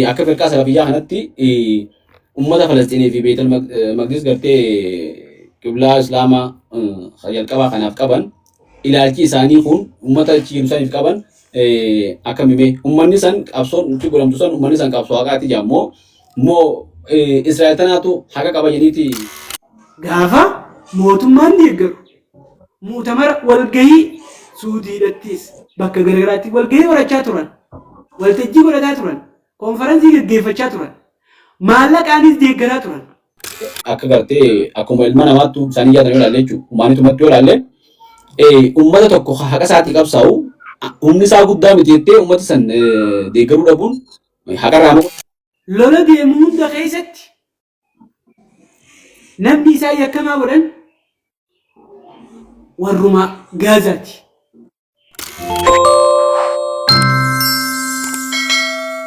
akka firqaa salafiyyaa kanatti ummata Falasxiinii fi Beetel Maqdis gartee qiblaa Islaamaa jalqabaa kanaaf qaban ilaalchi isaanii kun ummata ciimsaniif qaban akkamime ummanni san qabsoon nuti godhamtu san ummanni san qabsoo haqaati jaammoo immoo Israa'el tanaatu haqa qaba jedhiiti. Gaafa mootummaan deeggaru muutamara walgahii Suudiidhattis bakka garagaraatti walgahii horachaa turan waltajjii godhataa turan konferansii gaggeeffachaa turan maallaqaanis deeggaraa turan. Akka gartee akkuma ilma namaattu isaanii yaadanii ilaalle jechuudha. Uummaanitumatti yoo ilaalle uummata tokko haqa isaatii qabsaa'u humni isaa guddaa miti jettee uummata san deeggaruu dhabuun haqa irraa lola deemu hunda keessatti namni isaa yakkamaa godhan warruma Gaazaati.